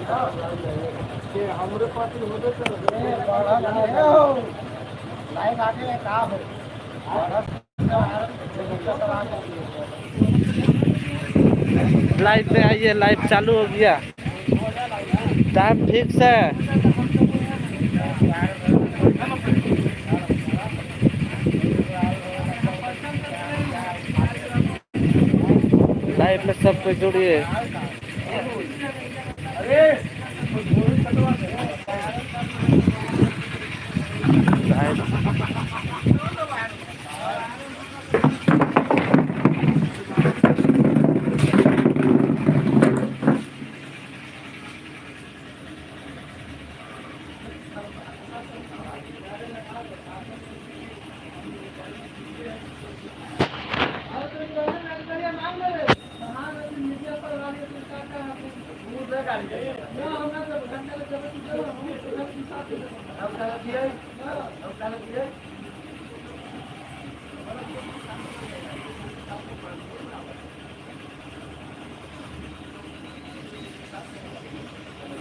हमरे पास होते लाइट आगे का हो लाइव पे आइए, लाइव चालू हो गया। टाइम फिक्स है। लाइव में सब कोई जुड़िए।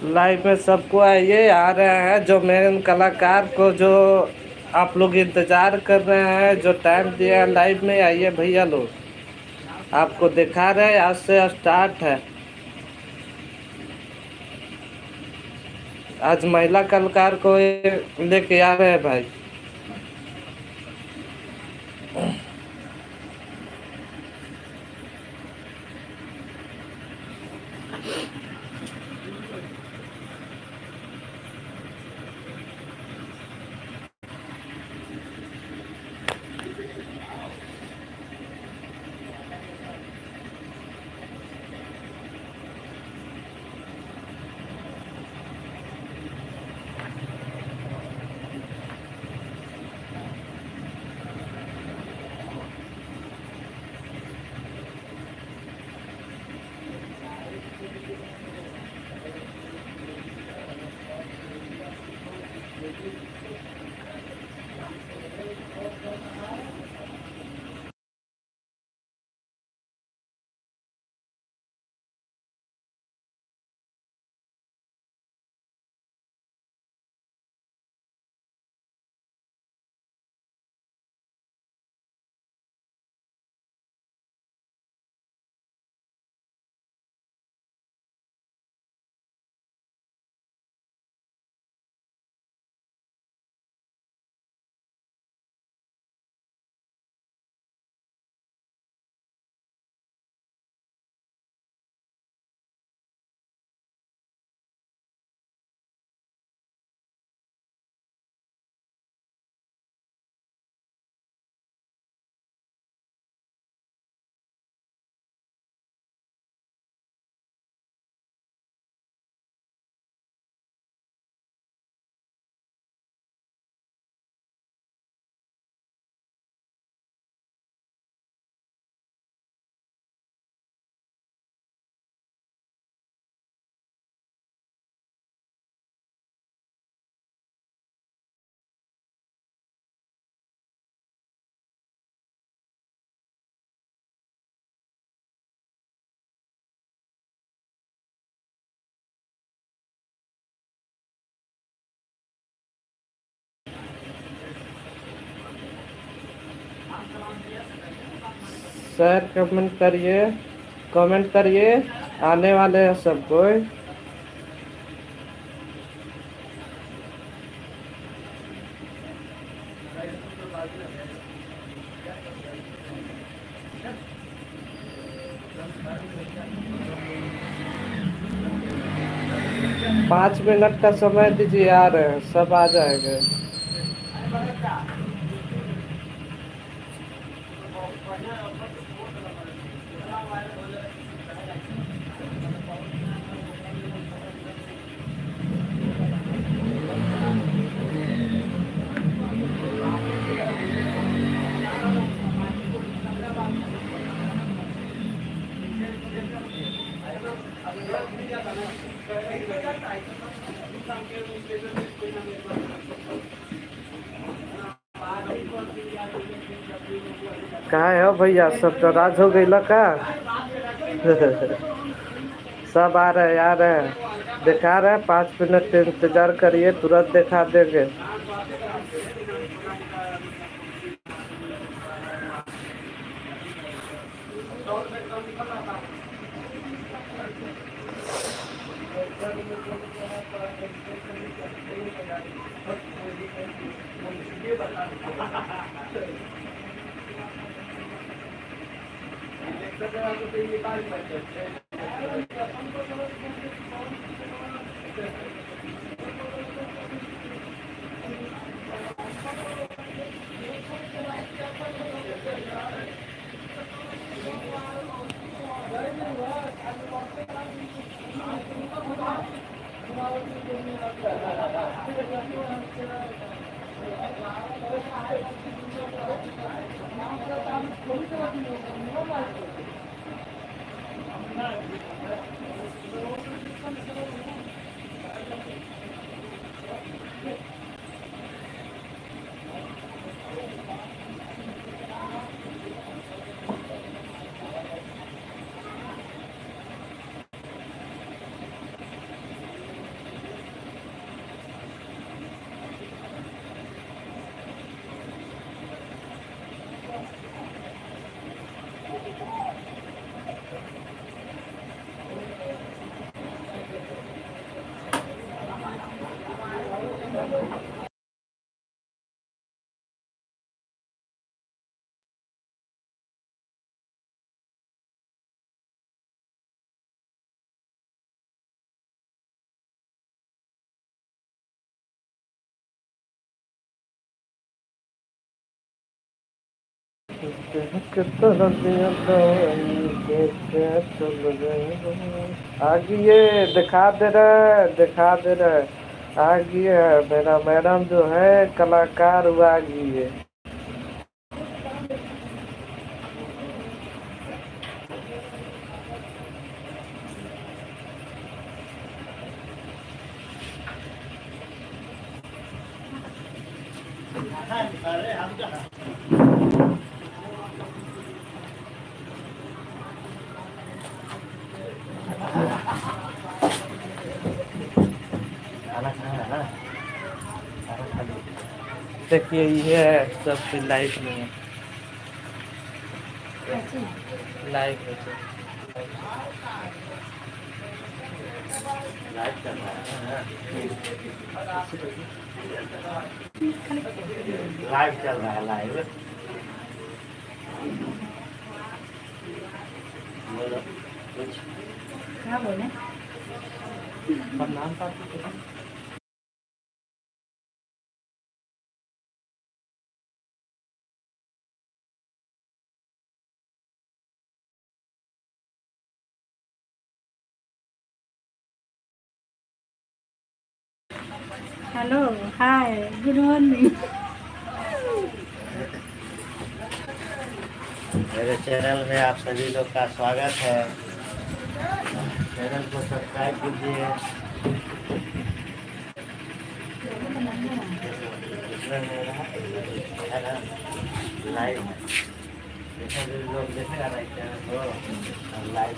लाइव में सबको आइए, आ रहे हैं जो मेन कलाकार को जो आप लोग इंतजार कर रहे हैं, जो टाइम दिया है लाइव में आइए भैया लोग। आपको दिखा रहे हैं, आज से स्टार्ट है। आज महिला कलाकार को लेके आ रहे हैं भाई। शेयर कमेंट करिए, आने वाले हैं सब कोई। पाँच मिनट का समय दीजिए, आ रहे हैं, सब आ जाएंगे। कहाँ है भैया, सब तो राज हो गई का। सब आ रहे हैं, दिखा रहे हैं। 5 मिनट इंतजार करिए, तुरंत दिखा देंगे। आगे दिखा दे रहे, दिखा दे रहे। आगे है मेरा मैडम जो है कलाकार, वो आगे है। देखिए ये है सब लाइफ में है, लाइफ है सब। लाइव चल रहा है, लाइव चल रहा है, लाइव। बोलो कुछ, क्या बोले? नाम था। हेलो, हाय, गुड मॉर्निंग। मेरे चैनल में आप सभी लोग का स्वागत है। चैनल को सब्सक्राइब कीजिए। इसमें मेरा है ना लाइव है, जैसे भी लोग देखेगा ना इस चैनल को लाइव।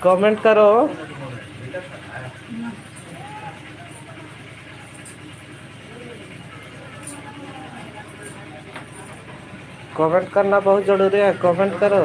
कमेंट करो। कमेंट करना बहुत जरूरी है, कमेंट करो।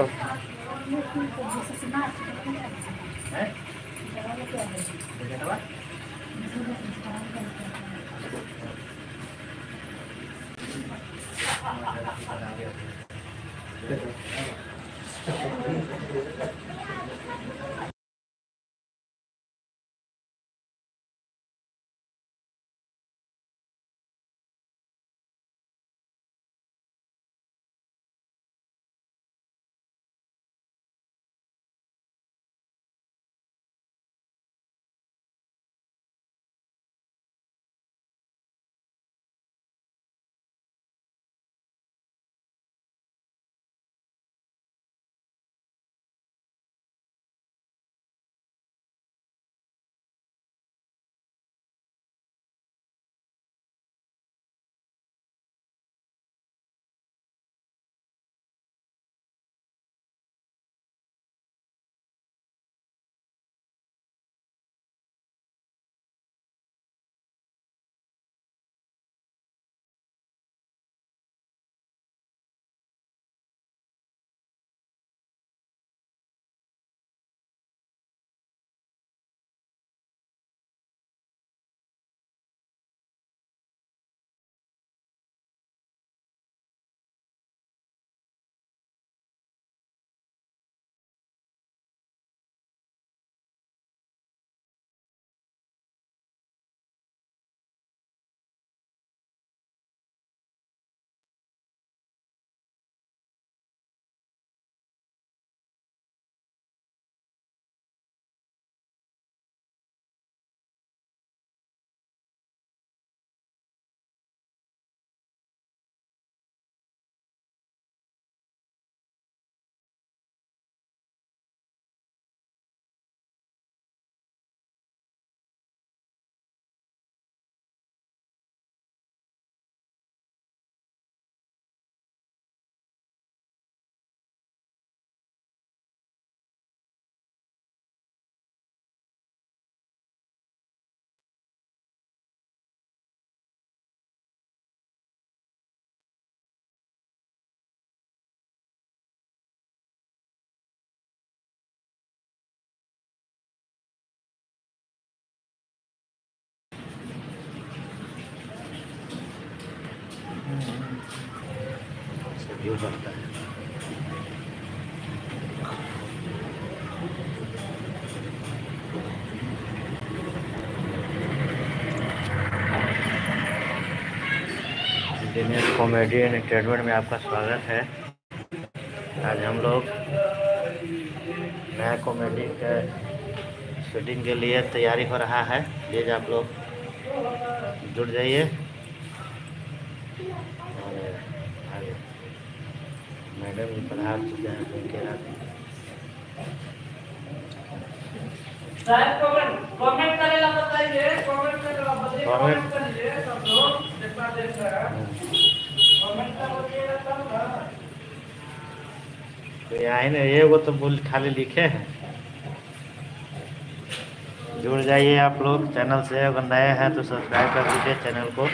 व्यू बनता है। दिनेश कॉमेडी एंड एंटरटेनमेंट में आपका स्वागत है। आज हम लोग नया कॉमेडी का शूटिंग के लिए तैयारी हो रहा है। प्लीज़ आप लोग जुड़ जाइए और आगे मैडम जी पढ़ा चुके हैं तो उनके कमेंट करेला बताइए, कमेंट करेला बताइए, कमेंट करिए सब लोग जितना देख रहे हैं। कमेंट कर बोलिएगा तब ना। तो यहाँ ही ना ये तो बोल खाली लिखे हैं। जुड़ जाइए आप लोग चैनल से, अगर नए हैं तो सब्सक्राइब कर दीजिए चैनल को।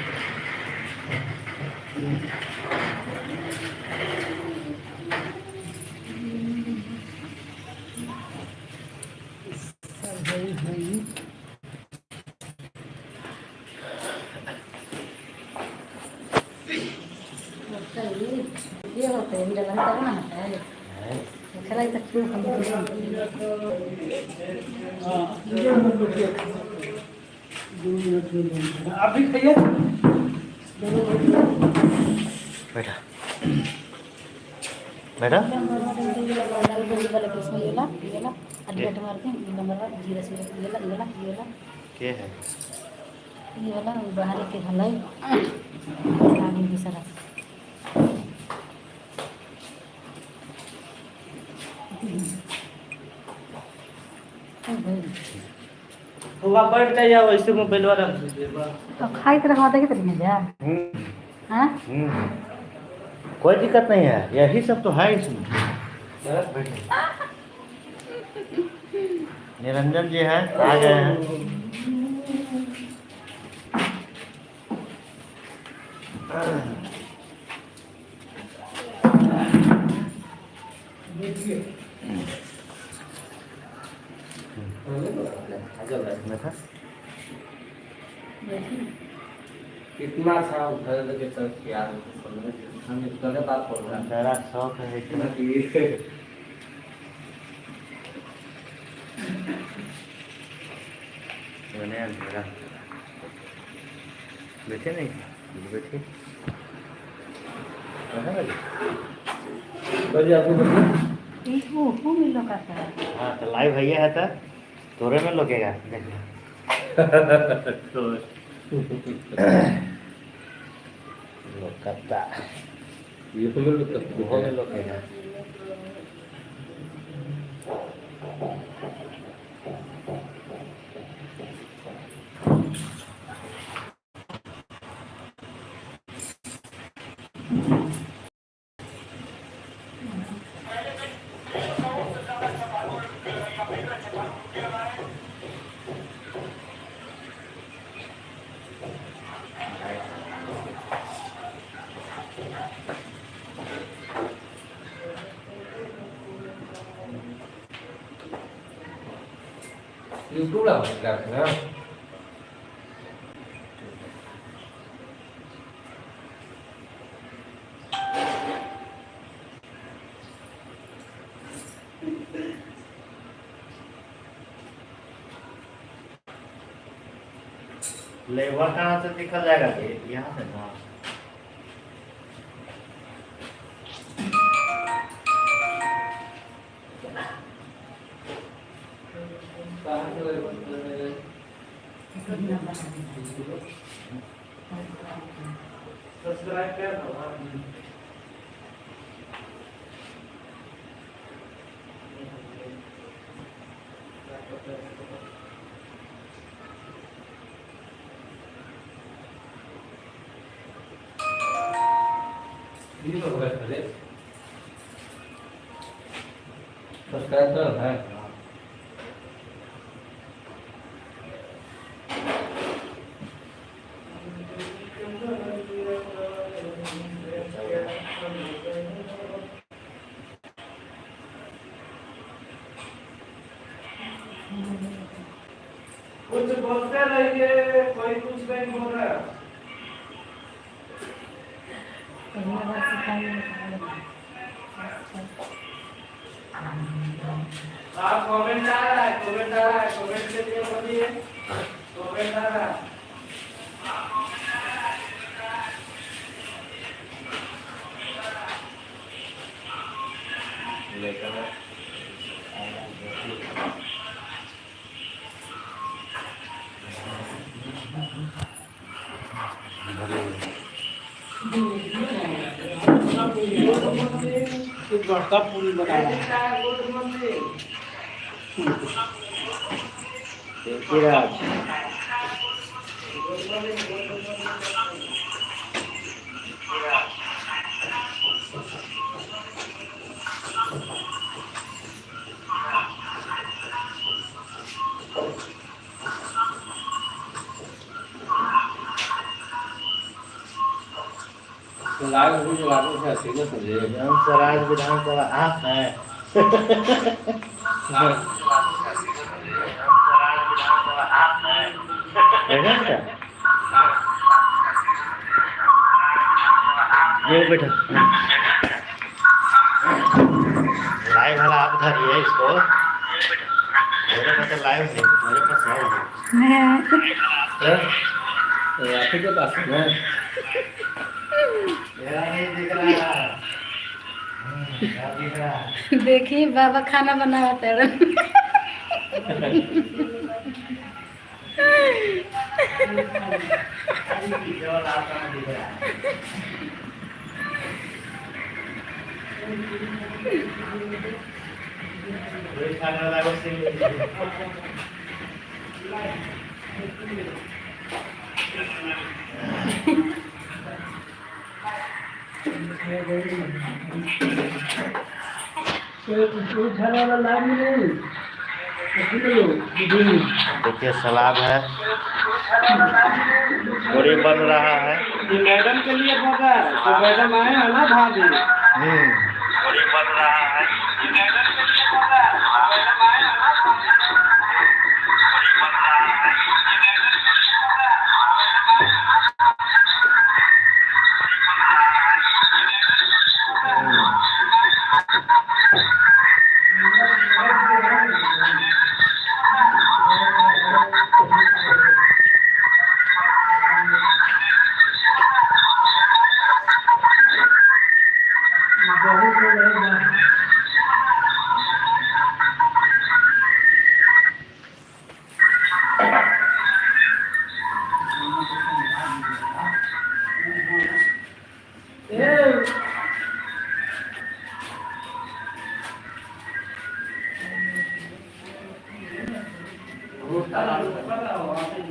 ये होते हैं जगह करना है खेला तक क्यों हम अभी खाइए बेटा बेटा के है ये वाला बाहर के हलाई आगे की सारा तो आप बैठ जाइए वैसे मोबाइल वाला तो खाई तरह खाता के तरीके जा हां कोई दिक्कत नहीं है, यही सब तो है इसमें। निरंजन जी हैं, आ गए हैं। में था कितना था उधर लगे चल क्या हम इस गलत बात बोल रहे तेरा शौक है इतना हैं मैंने अंधेरा बैठे नहीं बैठे बजे आपको वो मिलो का था। हाँ तो लाइव है ये है तो तोरे में लोकेगा देखिए लोकता ये तो मेरे वो में लोकेगा YouTube là phải làm thế nào labour कहाँ से दिखा जाएगा ये यहाँ से ना सब्सक्राइब कर दो ये तो होगा पहले सब्सक्राइब कर है कुछ बोलते रहिए कोई कुछ नहीं बोल रहा पहला बार सिखाइए आप कमेंट आ रहा है कमेंट के लिए बोलिए कमेंट आ रहा है लेकर गढ़का पुल बना रहा है। लाइव वीडियो लागू है सीधे समझे स्वराज विधानसभा आप है ये बेटा लाइव वाला आप धरिए इसको मेरे पास तो लाइव नहीं मेरे पास है आप ही के पास है मेरा नहीं दिख रहा क्या दिख रहा देखिए बाबा खाना बनाते हैं केवल आपका दिख रहा है कोई खाने वाला को कोई खाने वाला लाभ नहीं देखिए सलाद है, पूरी बन रहा है। ये मैडम के लिए बन रहा है, तो मैडम आए हैं ना भाभी। पूरी बन रहा है। ये मैडम के लिए बन रहा है, तो मैडम आए हैं ना भाभी। पूरी बन रहा है। ये मैडम के लिए बन रहा है, तो मैडम आए हैं ना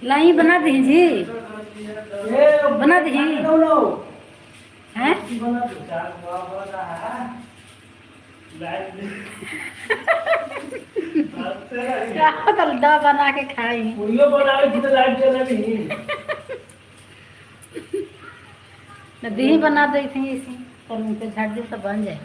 लाई बना दीजिए, बना दीजिए हैं। क्या दलदा बना के खाई नदी बना दी थी इसी पर उनके झाड़ दे तो बन जाए।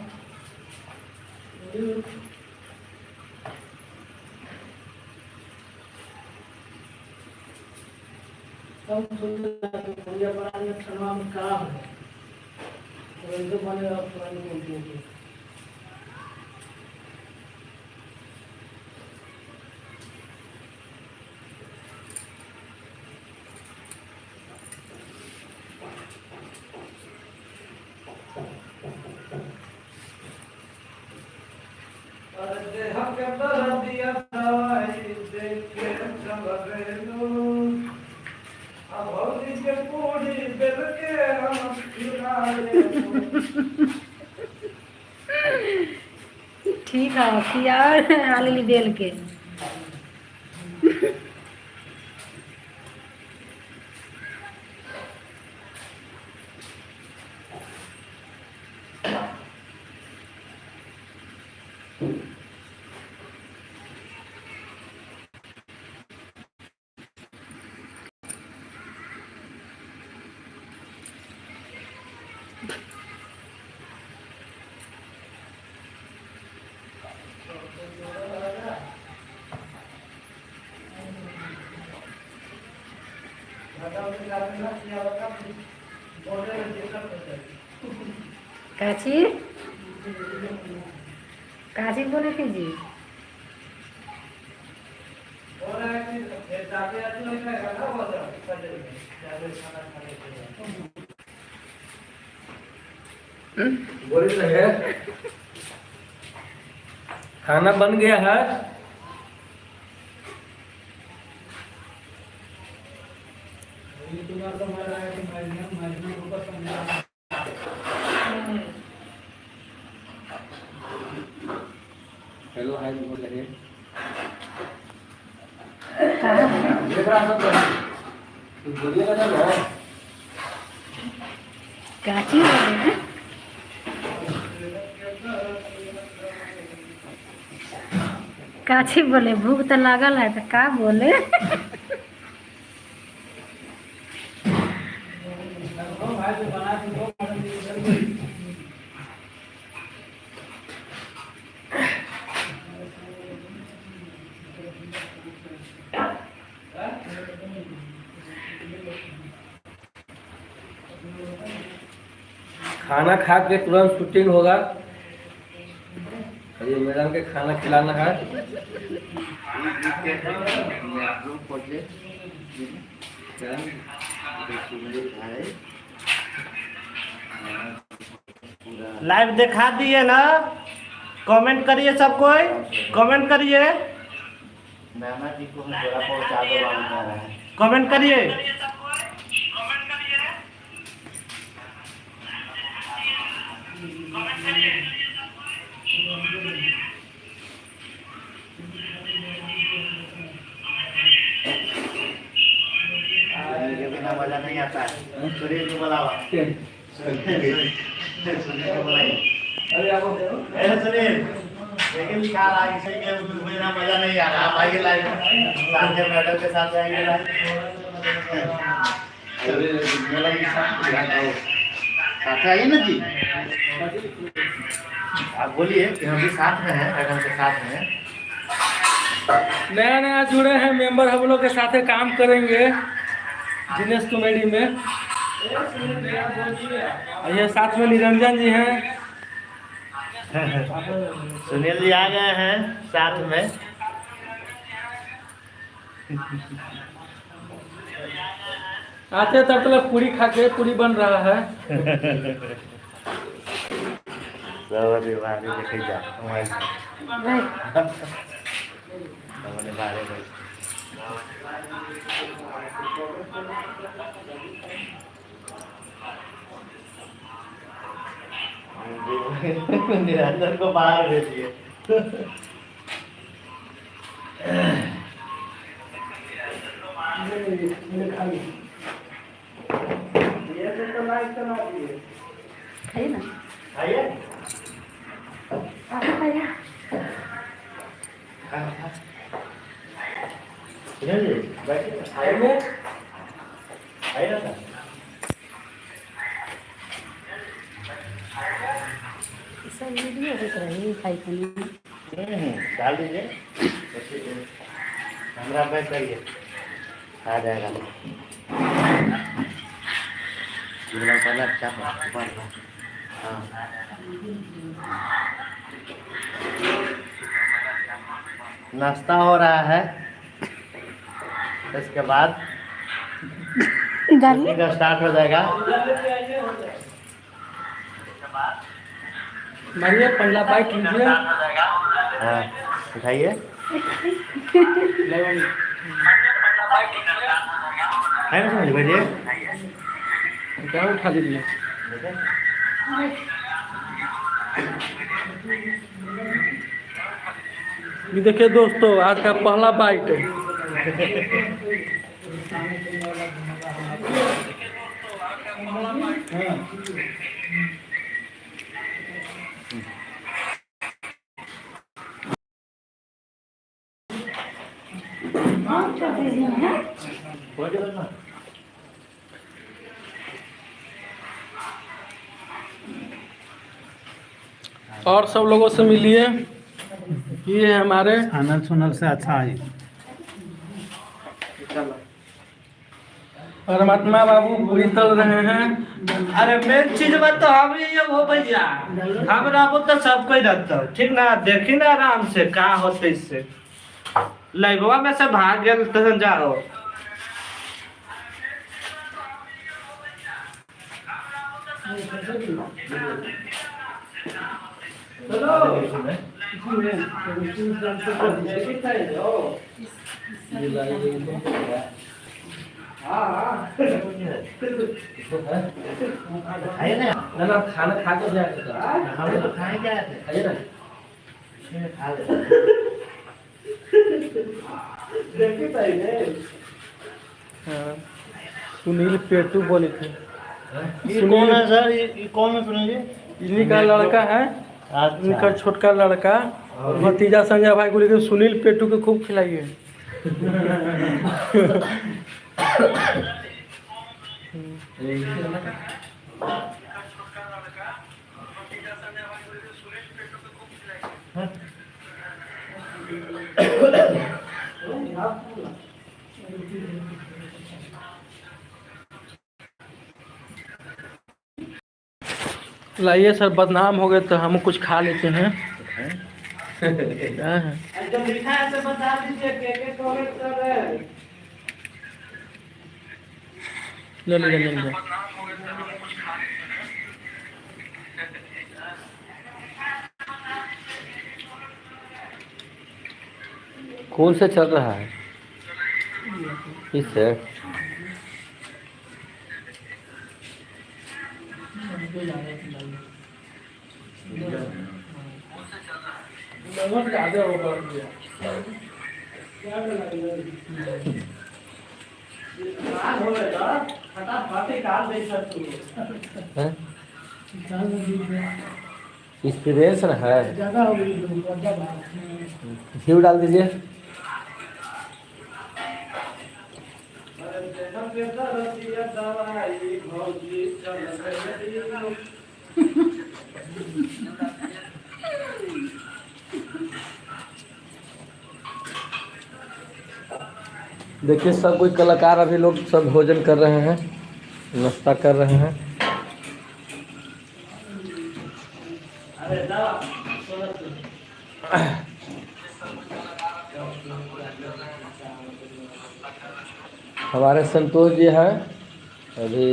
ठीक है किया आली बेल के काची काची बोले थी जी। बोली तो है खाना बन गया है। हेलो हाय बोल रहे हैं काची बोले हैं काची बोले भूख तो लागल है तो का बोले खाना खा के तुरंत शूटिंग होगा। ये मैडम के खाना खिलाना है। लाइव दिखा दिए ना, कमेंट करिए सब कोई, कमेंट करिए, नाना जी को हम थोड़ा पहुंचा दो बाबू जा रहा है। कमेंट करिए। मजा नहीं आता है। सुनील को बुलावा। सुनील को बुलाइए। सुनील, लेकिन क्या रहा इसे के मेरा मजा नहीं आ रहा। आप आइए लाइव साथ में मैडम के साथ आएंगे लाइव। साथ आइए ना जी। आप बोलिए कि हम भी साथ में हैं, मैडम के साथ में। नया नया जुड़े हैं मेंबर, हम लोग के साथ काम करेंगे दिनेश कॉमेडी में। ये साथ में निरंजन जी हैं। सुनील जी आ गए हैं साथ में। आते तब तक पूरी खा के पूरी बन रहा है। सवारी बाहर देखे जा मोबाइल हमने बाहर निरंजन को बाहर भेजिए। खाइए ना। आइए खाइए। बैठिए आइए आइए ना। सब वीडियो देख रहे हैं खाई खाने। डाल दीजिए कैमरा बैक करिए आ जाएगा। पहले अच्छा हाँ नाश्ता हो रहा है। इसके बाद शूटिंग का स्टार्ट हो जाएगा। मानिए पहला बाइट लीजिए। हाँ उठाइए। है ना समझ भेजिए। क्या उठा लीजिए। ये देखिए दोस्तों, आज का पहला बाइट है। और सब लोगों से मिलिए। ये है हमारे अनल सुनल से अच्छा है। परमात्मा बाबू पूरी तल रहे हैं। अरे मेन चीज बात तो हम ये हो भैया, हम रहबो तो सब कोई रहता ठीक ना। देखी ना आराम से का होते इससे लाइववा में से भाग गए तो जाओ। खाइए ना। ना खाना खा के जाएगा। हम तो खाए क्या थे। खाइए ना। खा ले। हाँ, सुनील पेटू बोले थे। ये कौन है सर? ये कौन है सुनील जी? इन्हीं का लड़का है। इनका छोटका लड़का भतीजा संजय भाई को लेकर सुनील पेटू को खूब खिलाइए। लाइए सर, बदनाम हो गए तो हम कुछ खा लेते हैं। क्या है? जो लिखा है से बता दीजिए के कमेंट कर रहे हैं। ले ले ले ले। कौन सा चल रहा है इससे? हैं? एक्सपीरियंस ना है। ज़्यादा हो गई ज़्यादा। घी डाल दीजिए। देखिए सब कोई कलाकार अभी लोग सब भोजन कर रहे हैं, नाश्ता कर रहे हैं। हमारे संतोष जी हैं, अभी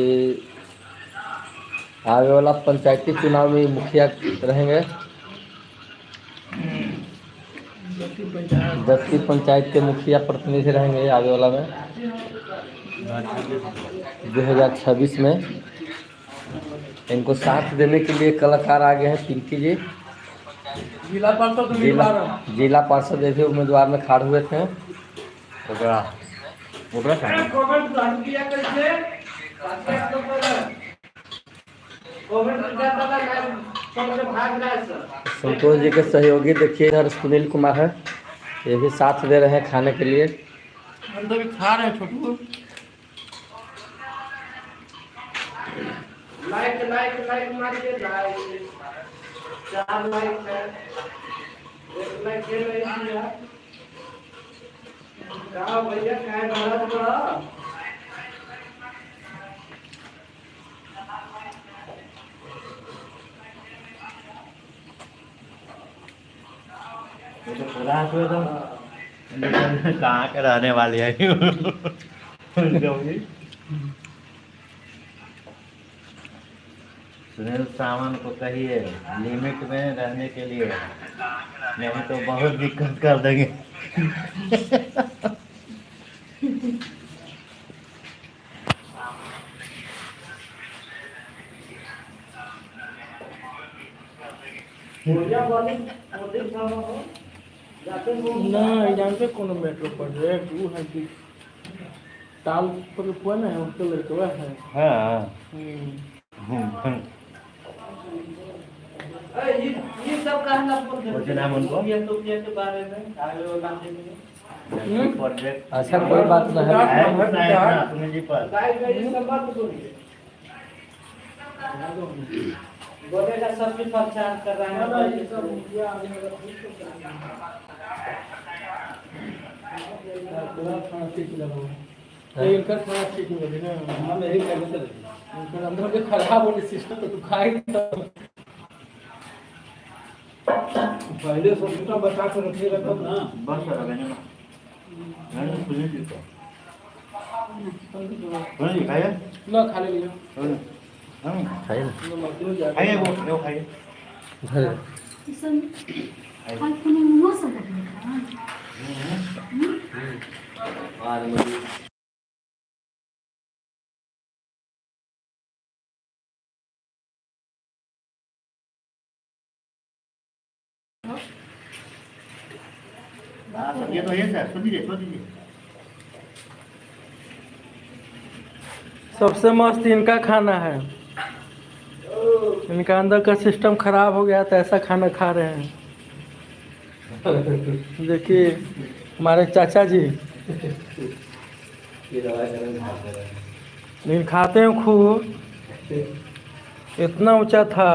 आगे वाला पंचायती चुनाव में मुखिया रहेंगे। 10 की पंचायत के मुखिया प्रतिनिधि रहेंगे आगे वाला में 2026 में। इनको साथ देने के लिए कलाकार आ गए हैं। पिंकी जी जिला पार्षद उम्मीदवार जिला पार्षद भी उम्मीदवार में खड़े हुए थे। संतोष जी के सहयोगी देखिए इधर सुनील कुमार है, ये भी साथ दे रहे हैं खाने के लिए। हम तो भी खा रहे हैं छोटू। लाइक लाइक लाइक मारिए, लाइक 4 लाइक है, 1 लाइक दे रही है। क्या भैया क्या भारत बड़ा ये तो पूरा तो कहाँ के रहने वाले हैं सुनील सावंत को कहिए लिमिट में रहने के लिए, नहीं तो बहुत दिक्कत कर देंगे। ना एग्जाम पे कोनो मेट्रो प्रोजेक्ट वो है कि ताल पर हुआ ना उसके लड़का है। हाँ ये सब कहना वैसे नाम उनको ये तो ये के बारे में आगे वाला प्रोजेक्ट अच्छा कोई बात नहीं है। सुनील जी पर ये सब बात बोलिए, बोलेगा सबकी प्रचार कर रहे हैं। इनका खाना ठीक नहीं लगे ना, हम यही कहने चले इनका अंदर के खराब होने सिस्टम तो तू खाए तो पहले सोचता बता कर रखिएगा तब ना। बस सुनील जी को सुनील जी खाइए ना खा ले लियो खाइए ना। खाइए वो खाइए ये तो है सर, सुन दीजिए सबसे मस्त इनका खाना है। इनका अंदर का सिस्टम खराब हो गया तो ऐसा खाना खा रहे हैं। देखिए हमारे चाचा जी लेकिन खाते हैं खूब। इतना ऊंचा था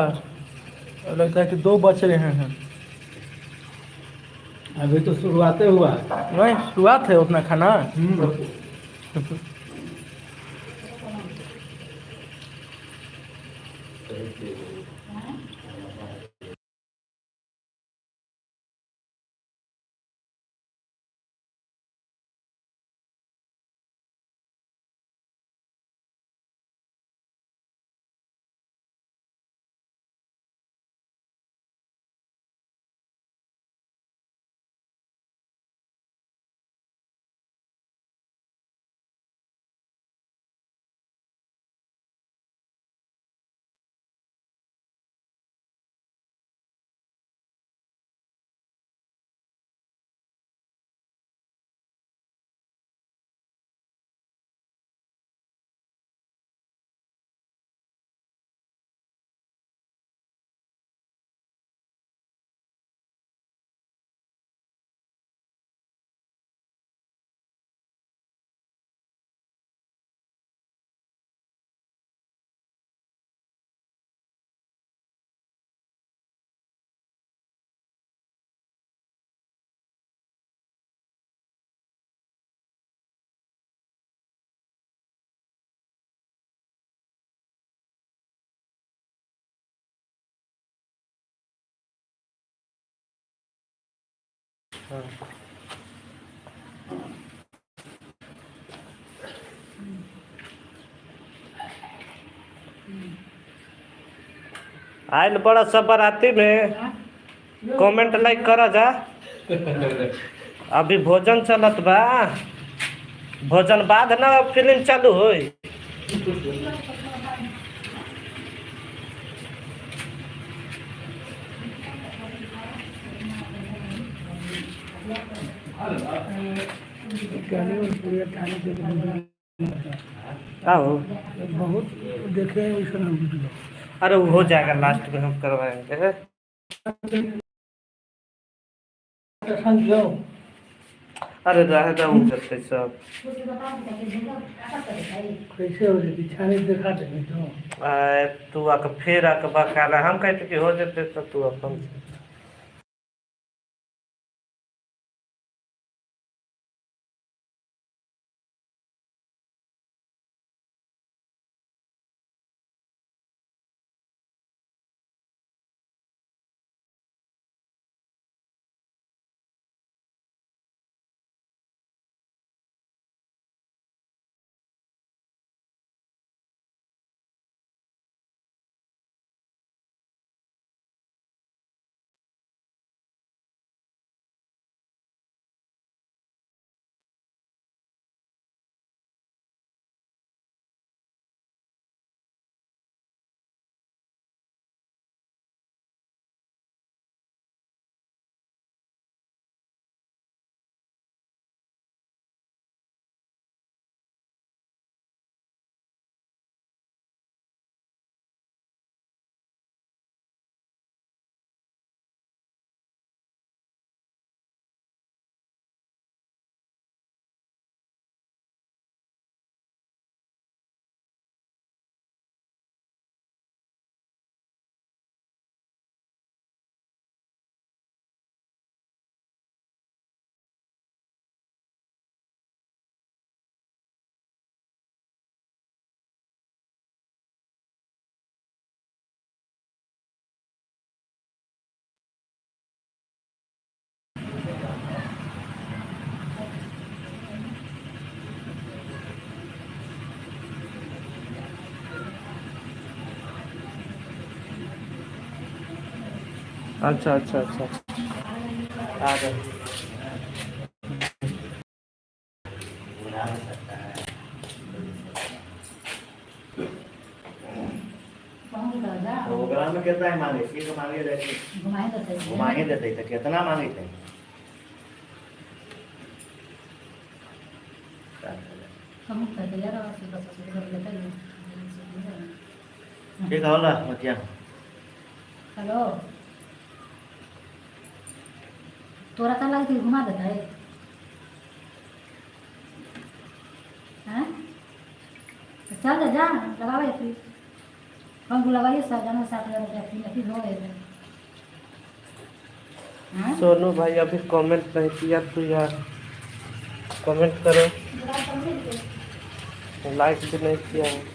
लगता है कि 2 बच रहे हैं। अभी तो शुरुआते हुआ। नहीं शुरुआत है उतना खाना। हाँ। आयल बड़ा सब बाराती में कमेंट लाइक करा जा। अभी भोजन चलत बा, भोजन बाद ना फिल्म चालू होई। गाने में पूरे थाने के आओ बहुत देखे हैं वैसा वीडियो। अरे वो हो जाएगा, लास्ट में हम करवाएंगे। समझो अरे रह जाओ करते सब। कैसे हो जाती छाने दिखा देंगे तो तू आके फिर आके बकाला हम कहते कि हो जाते तो तू अपन अच्छा अच्छा अच्छा आ गए। प्रोग्राम में कितना है मांगे? एक मांगे देते घुमाएंगे देते तो कितना मांगे थे? ठीक होला मतिया। हेलो, तोरा का लगे घुमा देता है? हैं? तो चल जा लगावे फिर हम लगाइए 7,000 रुपया फिर हो गए। सोनू भाई अभी कमेंट नहीं किया तू यार, कमेंट करो। लाइक भी नहीं किया है।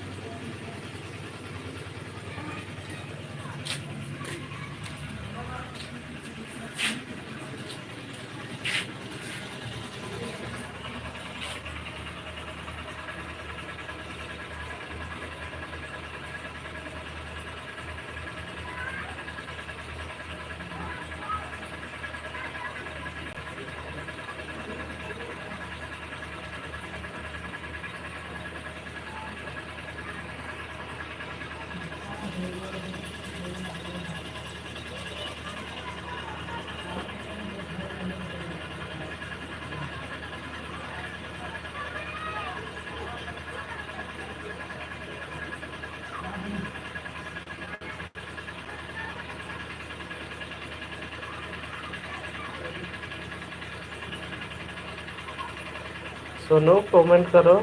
सोनू कमेंट करो।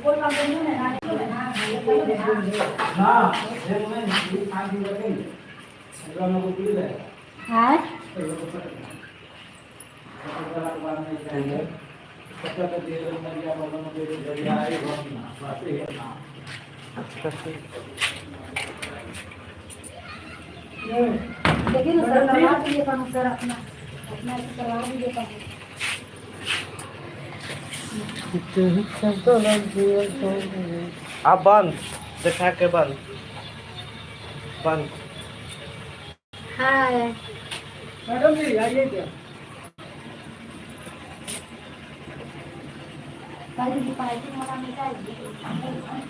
कोई काम नहीं है ना हाँ देखिए ना सर करवा दीजिए काम सर अपना अपना करवा दीजिए काम आप बंद दिखा के बंद बंद हाय मैडम जी आइए क्या कल की पार्टी में हमारा मिठाई